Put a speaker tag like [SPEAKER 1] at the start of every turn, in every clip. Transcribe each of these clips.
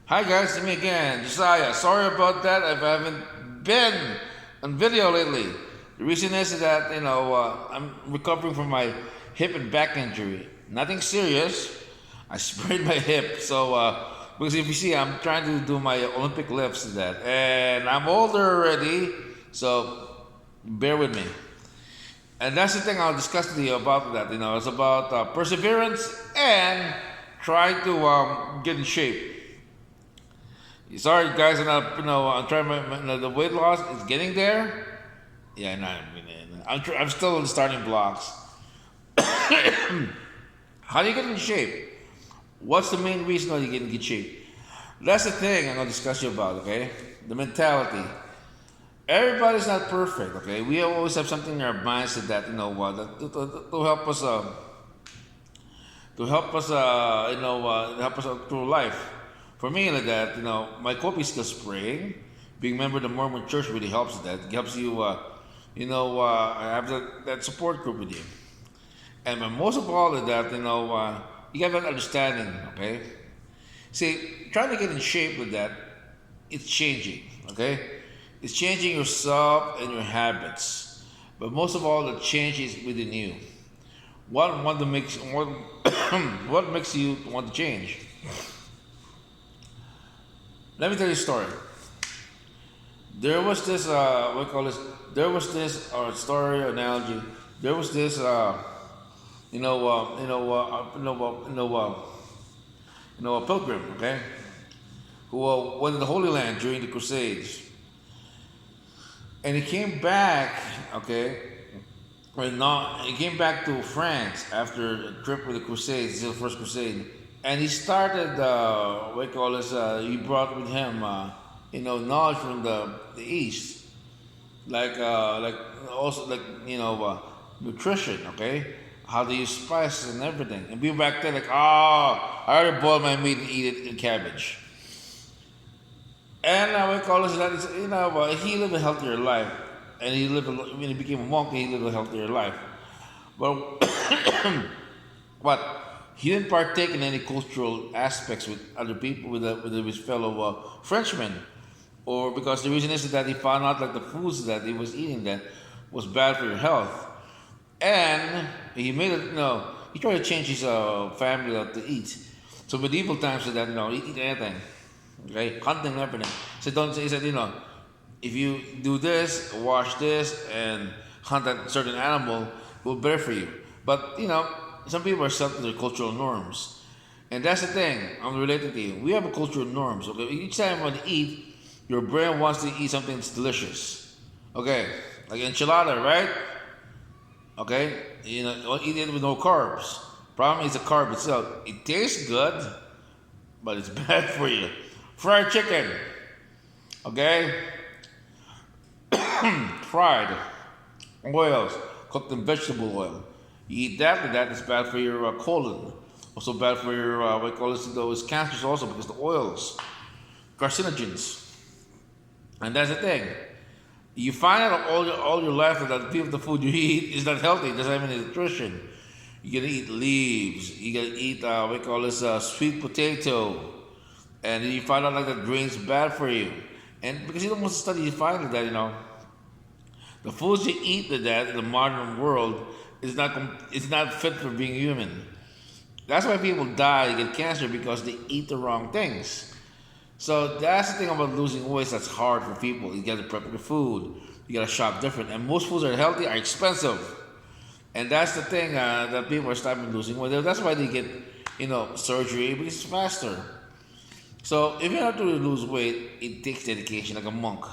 [SPEAKER 1] Hi guys, it's me again, Josiah. Sorry about that. I haven't been on video lately. The reason is that I'm recovering from my hip and back injury. Nothing serious. I sprained my hip, so because if you see, I'm trying to do my Olympic lifts to that, and I'm older already, so bear with me. And that's the thing I'll discuss with you about that. It's about perseverance and trying to get in shape. Sorry, guys, I'm trying the weight loss is getting there. Yeah, no, I'm still in the starting blocks. How do you get in shape? What's the main reason why you get in good shape? That's the thing I'm gonna discuss you about. Okay, the mentality. Everybody's not perfect. Okay, we always have something in our mindset that to help us help us through life. For me, like that, my coping skills praying, being a member of the Mormon Church really helps with that. It helps you, have that support group with you. And most of all of that, you have an understanding, okay? See, trying to get in shape with that, it's changing, okay? It's changing yourself and your habits. But most of all, the change is within you. What what makes you want to change? Let me tell you a story. There was this what do you call this? There was this story analogy. There was this you know you know you know you know a pilgrim, okay, who went to the Holy Land during the Crusades, and he came back, okay, he came back to France after a trip with the Crusades, the first Crusade, and he started what do you call this? He brought with him knowledge from the East, like also like nutrition, okay, how to use spices and everything. And people back then like, I already boil my meat and eat it in cabbage. And we call this that is, he lived a healthier life, and when he became a monk, he lived a healthier life. But but he didn't partake in any cultural aspects with other people, with his fellow Frenchmen, or because the reason is that he found out like the foods that he was eating that was bad for your health, and he made it. He tried to change his family to eat. So medieval times said that eat anything, okay, hunting and everything. So don't say he said if you do this, wash this, and hunt a certain animal, it will be better for you. But some people are stuck to their cultural norms, and that's the thing. I'm related to you. We have a cultural norms. Okay, each time when you eat, your brain wants to eat something that's delicious. Okay, like enchilada, right? Okay, eat it with no carbs. Problem is the carb itself. It tastes good, but it's bad for you. Fried chicken, okay? Fried oils, cooked in vegetable oil. You eat that, and that is bad for your colon. Also bad for your what do you call this? Those cancers also because the oils, carcinogens, and that's the thing. You find out all your life that the food you eat is not healthy. It doesn't have any nutrition. You gotta eat leaves. You gotta eat what we call this sweet potato, and then you find out like the grain's bad for you. And because you don't want to study, you find that the foods you eat that in the modern world is not fit for being human. That's why people die, get cancer because they eat the wrong things. So that's the thing about losing weight that's hard for people. You gotta prep your food. You gotta shop different. And most foods that are healthy are expensive. And that's the thing that people are stopping losing weight. That's why they get, surgery because it's faster. So if you have to lose weight, it takes dedication, like a monk.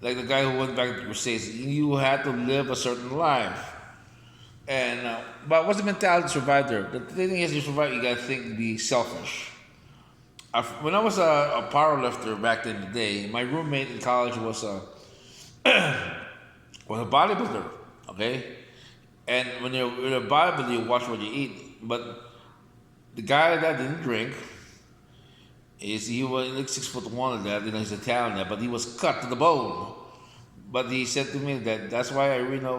[SPEAKER 1] Like the guy who went back to the Crusades, you had to live a certain life. And but what's the mentality to survive there? The thing is, to survive, you gotta think, be selfish. When I was a power lifter back in the day, my roommate in college was a was a bodybuilder. Okay, and when you're in a bodybuilder, you watch what you eat. But the guy that didn't drink he was like 6'1" and that, he's Italian, but he was cut to the bone. But he said to me that that's why I really know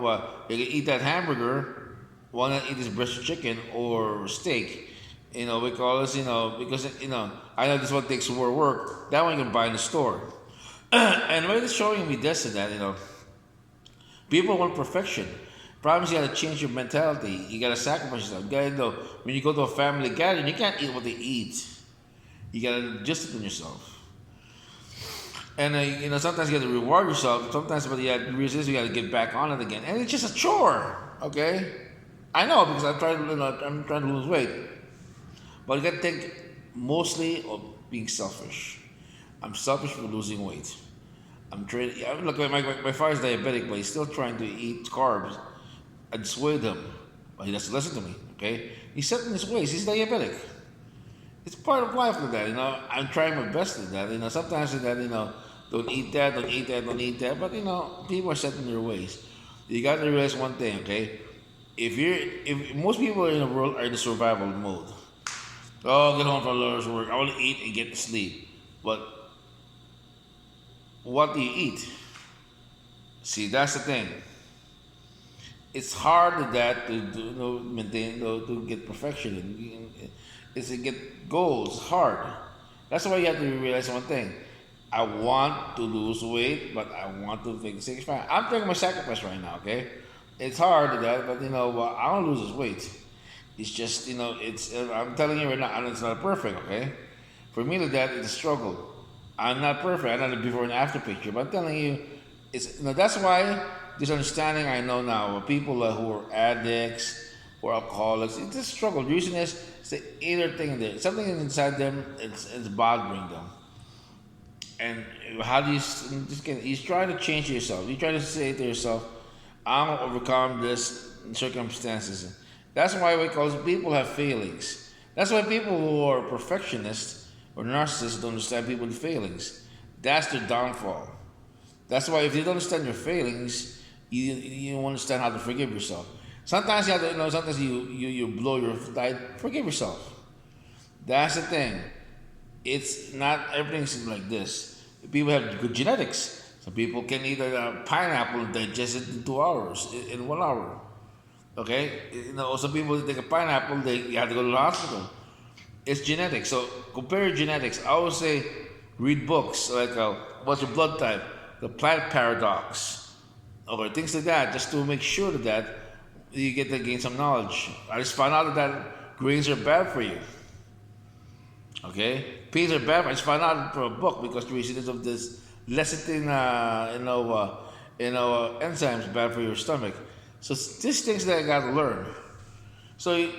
[SPEAKER 1] you can eat that hamburger, why not eat this breast of chicken or steak? We call this, because, I know this one takes more work. That one you can buy in the store. And when it's showing me this and that, people want perfection. Problem is you gotta change your mentality. You gotta sacrifice yourself. You gotta know when you go to a family gathering, you can't eat what they eat. You gotta discipline yourself. And sometimes you gotta reward yourself. Sometimes, but you gotta get back on it again. And it's just a chore. Okay, I know because I'm trying to lose weight. But you gotta think mostly of being selfish. I'm selfish for losing weight. I'm trying. Look, my father's diabetic, but he's still trying to eat carbs. I dissuade him, but he doesn't listen to me. Okay, he's set in his ways. He's diabetic. It's part of life with that. I'm trying my best with that. Sometimes with that, don't eat that, don't eat that, don't eat that. But people are set in their ways. You got to realize one thing, okay? If most people in the world are in the survival mode. Oh, get home from Lord's work. I want to eat and get to sleep. But what do you eat? See, that's the thing. It's hard to that to maintain to get perfection. It's to get goals hard. That's why you have to realize one thing. I want to lose weight, but I want to take 65. I'm taking my sacrifice right now. Okay, it's hard to that, but I don't lose this weight. It's just it's. I'm telling you right now, and it's not perfect. Okay, for me, that it's a struggle. I'm not perfect. I'm not a before and after picture, but I'm telling you, it's that's why this understanding I know now of people who are addicts or alcoholics. It's a struggle. The reason is it's the inner thing there. Something inside them. It's bothering them. And how do you're trying to change yourself. You're trying to say to yourself, I'm gonna overcome this circumstances. That's why because people have feelings. That's why people who are perfectionists or narcissists don't understand people's feelings. That's their downfall. That's why if you don't understand your feelings, you don't understand how to forgive yourself. Sometimes you have to, sometimes you blow your diet. Forgive yourself. That's the thing. It's not everything's like this. People have good genetics. Some people can eat a pineapple and digest it in 2 hours, in 1 hour. Okay, some people take a pineapple, you have to go to the hospital. It's genetics. So compare your genetics. I always say, read books like what's your blood type, the plant paradox, or things like that, just to make sure that you get to gain some knowledge. I just found out that grains are bad for you. Okay, peas are bad. I just found out from a book because the reason of this lecithin, enzymes bad for your stomach. So these things that I got to learn. So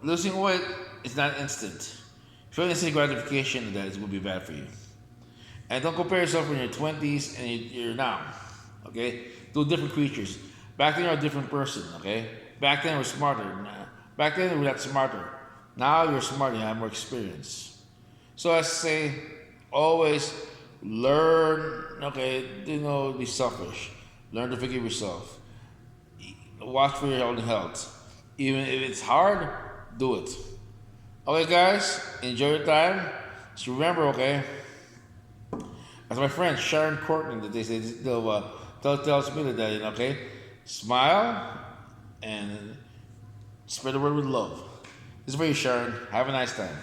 [SPEAKER 1] losing weight is not instant. If you want instant gratification, that it will be bad for you. And don't compare yourself in your 20s and you're now. Okay, two different creatures. Back then you're a different person. Okay, back then we're smarter. Back then we're not smarter. Now you're smart, you have more experience. So I say, always learn, be selfish. Learn to forgive yourself. Watch for your own health. Even if it's hard, do it. Okay, guys, enjoy your time. Just remember, okay, as my friend Sharon Courtney, they say, tells me that, okay, smile and spread the word with love. This is for you, Sharon. Have a nice time.